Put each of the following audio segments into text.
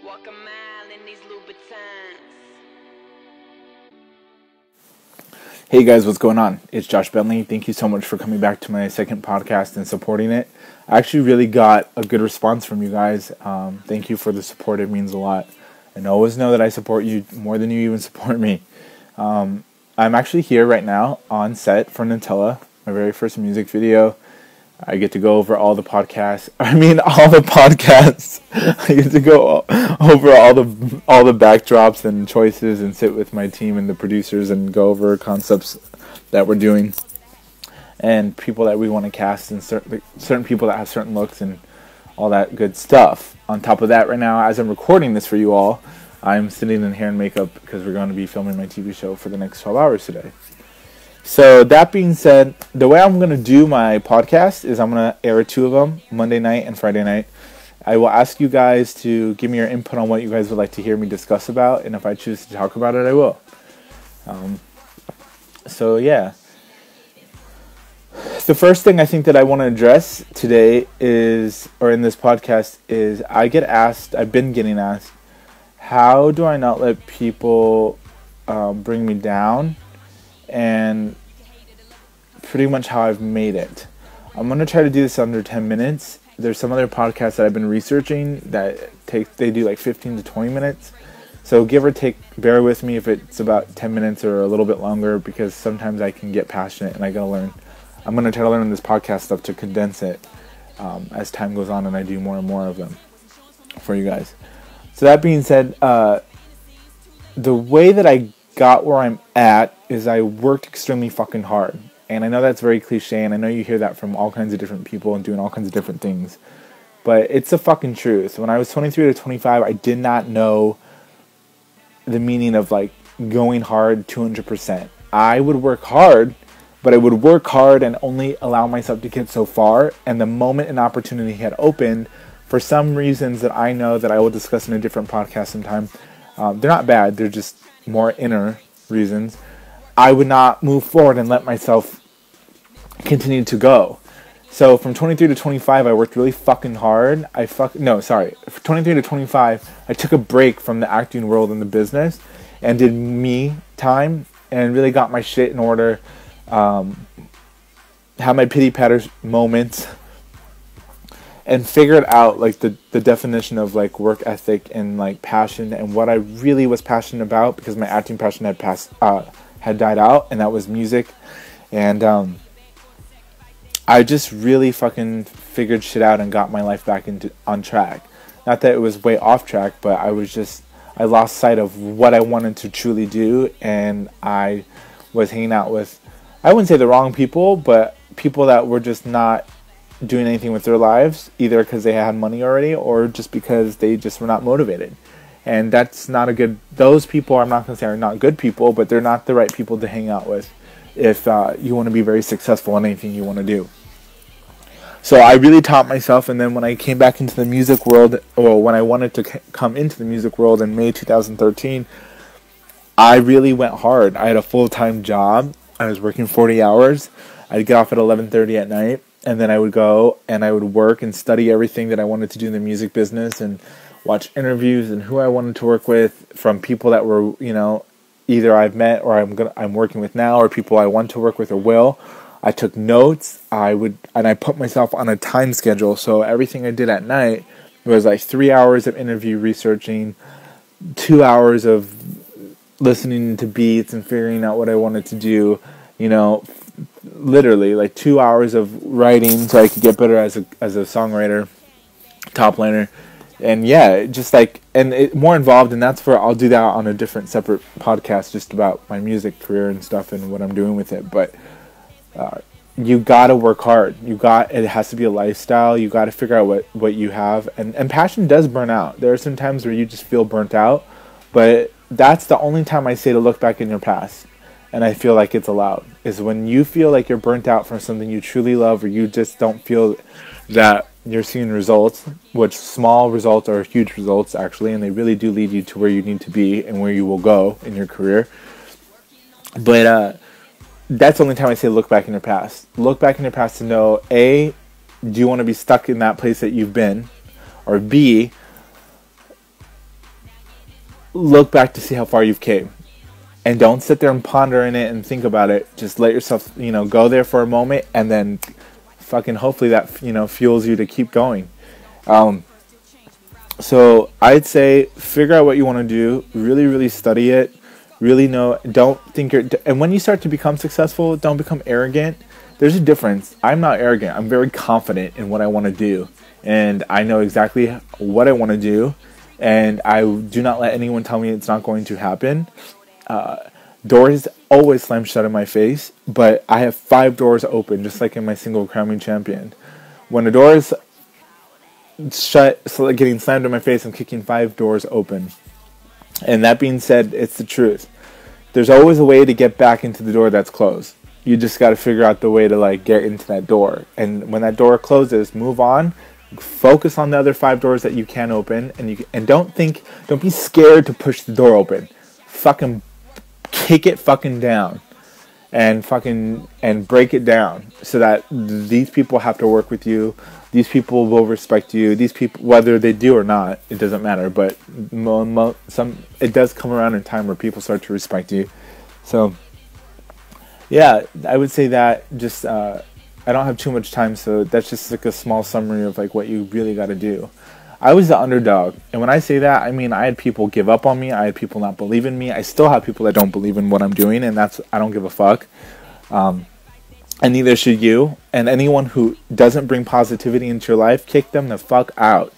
Walk a mile in these Louboutins. Hey guys, what's going on? It's Josh Bentley. Thank you so much for coming back to my second podcast and supporting it. I actually really got a good response from you guys. Thank you for the support. It means a lot. And always know that I support you more than you even support me. I'm actually here right now on set for Nutella, my very first music video. I get to go over all the podcasts. I get to go over all the backdrops and choices and sit with my team and the producers and go over concepts that we're doing and people that we want to cast and certain people that have certain looks and all that good stuff. On top of that, right now, as I'm recording this for you all, I'm sitting in hair and makeup because we're going to be filming my TV show for the next 12 hours today. So that being said, the way I'm going to do my podcast is I'm going to air two of them, Monday night and Friday night. I will ask you guys to give me your input on what you guys would like to hear me discuss about, and if I choose to talk about it, I will. So yeah. The first thing I think that I want to address today is, or in this podcast, is I've been getting asked, how do I not let people bring me down? And pretty much how I've made it. I'm going to try to do this under 10 minutes. There's some other podcasts that I've been researching that they do like 15 to 20 minutes. So give or take, bear with me if it's about 10 minutes or a little bit longer, because sometimes I can get passionate and I got to learn. I'm going to try to learn this podcast stuff to condense it as time goes on and I do more and more of them for you guys. So that being said, the way that I got where I'm at is I worked extremely fucking hard. And I know that's very cliche, and I know you hear that from all kinds of different people and doing all kinds of different things. But it's the fucking truth. When I was 23 to 25, I did not know the meaning of like going hard 200%. I would work hard, but I would work hard and only allow myself to get so far. And the moment an opportunity had opened, for some reasons that I know that I will discuss in a different podcast sometime, they're not bad, they're just more inner reasons, I would not move forward and let myself continue to go. So from 23 to 25, I worked really fucking hard. From 23 to 25, I took a break from the acting world and the business and did me time and really got my shit in order. Had my pity patter moments and figured out like the definition of like work ethic and like passion and what I really was passionate about, because my acting passion had died out, and that was music. And I just really fucking figured shit out and got my life back on track. Not that it was way off track, but I lost sight of what I wanted to truly do, and I was hanging out with, I wouldn't say the wrong people, but people that were just not doing anything with their lives, either because they had money already or just because they just were not motivated. And that's not those people, I'm not going to say are not good people, but they're not the right people to hang out with if you want to be very successful in anything you want to do. So I really taught myself, and then when I came back into the music world, or when I wanted to come into the music world in May 2013, I really went hard. I had a full-time job. I was working 40 hours. I'd get off at 11:30 at night. And then I would go and I would work and study everything that I wanted to do in the music business and watch interviews and who I wanted to work with from people that were, either I've met or I'm working with now, or people I want to work with or will. I took notes. And I put myself on a time schedule. So everything I did at night was like 3 hours of interview researching, 2 hours of listening to beats and figuring out what I wanted to do, literally like 2 hours of writing so I could get better as a songwriter, top liner, and yeah, just like, and it more involved, and that's where I'll do that on a different separate podcast just about my music career and stuff and what I'm doing with it. But you gotta work hard. It has to be a lifestyle. You gotta figure out what you have, and passion does burn out. There are some times where you just feel burnt out, but that's the only time I say to look back in your past. And I feel like it's allowed, is when you feel like you're burnt out from something you truly love, or you just don't feel that you're seeing results, which small results are huge results actually, and they really do lead you to where you need to be and where you will go in your career. But that's the only time I say look back in your past. Look back in your past to know, A, do you want to be stuck in that place that you've been? Or B, look back to see how far you've came. And don't sit there and ponder in it and think about it. Just let yourself, go there for a moment, and then fucking hopefully that, fuels you to keep going. So I'd say figure out what you want to do. Really, really study it. Really know. Don't think and when you start to become successful, don't become arrogant. There's a difference. I'm not arrogant. I'm very confident in what I want to do. And I know exactly what I want to do. And I do not let anyone tell me it's not going to happen. Doors always slam shut in my face, but I have 5 doors open, just like in my single Crown champion. When a door is shut, so getting slammed in my face, I'm kicking 5 doors open. And that being said, it's the truth. There's always a way to get back into the door that's closed. You just got to figure out the way to get into that door. And when that door closes, move on. Focus on the other 5 doors that you can open, and don't be scared to push the door open. Fucking kick it fucking down, and break it down, so that these people have to work with you. These people will respect you. These people, whether they do or not, it doesn't matter. But it does come around in time where people start to respect you. So, yeah, I would say that. Just I don't have too much time, so that's just a small summary of what you really got to do. I was the underdog, and when I say that, I mean I had people give up on me. I had people not believe in me. I still have people that don't believe in what I'm doing, and I don't give a fuck. And neither should you. And anyone who doesn't bring positivity into your life, kick them the fuck out.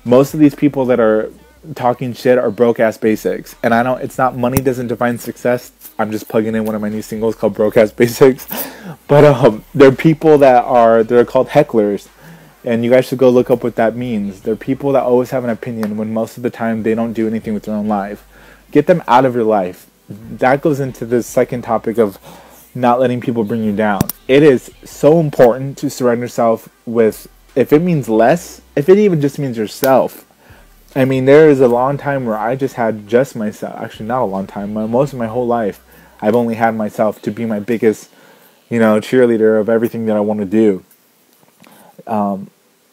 Most of these people that are talking shit are broke ass basics. And it's not money doesn't define success. I'm just plugging in one of my new singles called Broke Ass Basics. But they're people they're called hecklers. And you guys should go look up what that means. They're people that always have an opinion when most of the time they don't do anything with their own life. Get them out of your life. That goes into the second topic of not letting people bring you down. It is so important to surround yourself with, if it means less, if it even just means yourself. I mean, there is a long time where I just had just myself. Actually, not a long time. Most of my whole life, I've only had myself to be my biggest, cheerleader of everything that I want to do.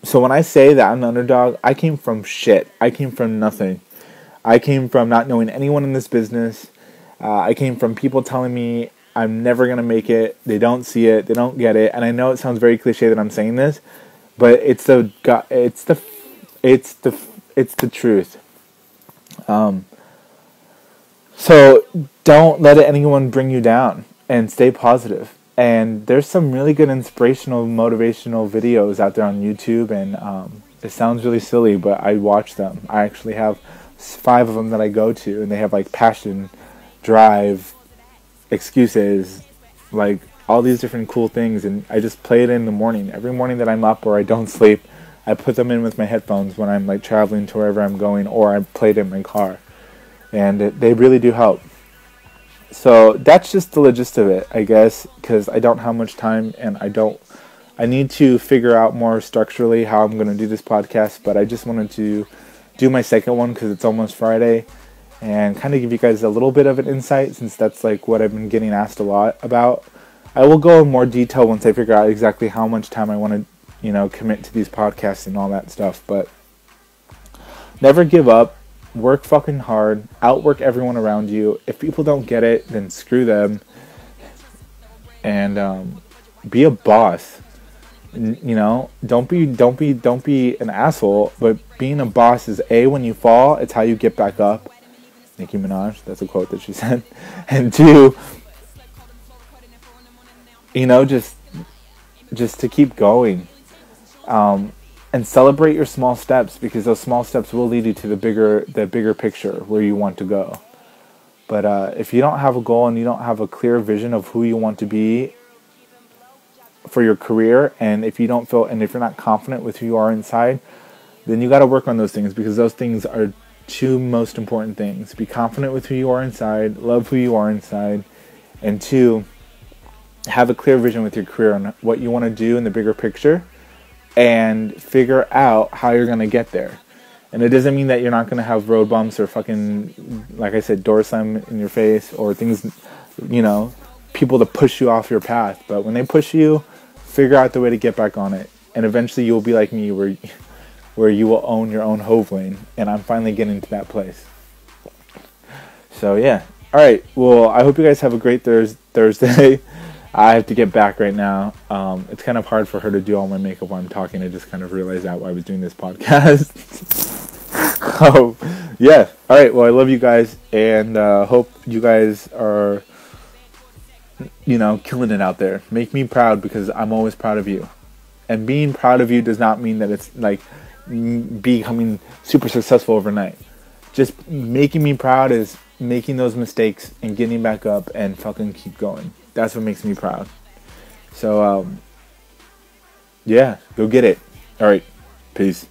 So when I say that I'm an underdog, I came from shit. I came from nothing. I came from not knowing anyone in this business. I came from people telling me I'm never going to make it. They don't see it. They don't get it. And I know it sounds very cliche that I'm saying this, but it's the truth. So don't let anyone bring you down, and stay positive. And there's some really good inspirational, motivational videos out there on YouTube, and it sounds really silly, but I watch them. I actually have 5 of them that I go to, and they have passion, drive, excuses, all these different cool things, and I just play it in the morning. Every morning that I'm up or I don't sleep, I put them in with my headphones when I'm traveling to wherever I'm going, or I play it in my car, and they really do help. So that's just the gist of it, I guess, because I don't have much time, and I need to figure out more structurally how I'm going to do this podcast, but I just wanted to do my second one because it's almost Friday, and kind of give you guys a little bit of an insight, since that's what I've been getting asked a lot about. I will go in more detail once I figure out exactly how much time I want to, commit to these podcasts and all that stuff, but never give up. Work fucking hard. Outwork everyone around you. If people don't get it, then screw them. And be a boss. Don't be an asshole. But being a boss is when you fall, it's how you get back up. Nicki Minaj, that's a quote that she said. And 2, just to keep going. And celebrate your small steps, because those small steps will lead you to the bigger picture where you want to go. But if you don't have a goal and you don't have a clear vision of who you want to be for your career, and if you're not confident with who you are inside, then you got to work on those things, because those things are 2 most important things. Be confident with who you are inside, love who you are inside, and 2, have a clear vision with your career on what you want to do in the bigger picture, and figure out how you're going to get there. And it doesn't mean that you're not going to have road bumps or fucking, like I said, door slam in your face, or things, people to push you off your path. But when they push you, figure out the way to get back on it. And eventually you'll be like me, where you will own your own Hove lane. And I'm finally getting to that place. So yeah. All right. Well, I hope you guys have a great Thursday. I have to get back right now. It's kind of hard for her to do all my makeup while I'm talking. I just kind of realized that while I was doing this podcast. Yeah. All right. Well, I love you guys, and hope you guys are, killing it out there. Make me proud, because I'm always proud of you. And being proud of you does not mean that it's like becoming super successful overnight. Just making me proud is making those mistakes and getting back up and fucking keep going. That's what makes me proud. So, yeah, go get it. All right, peace.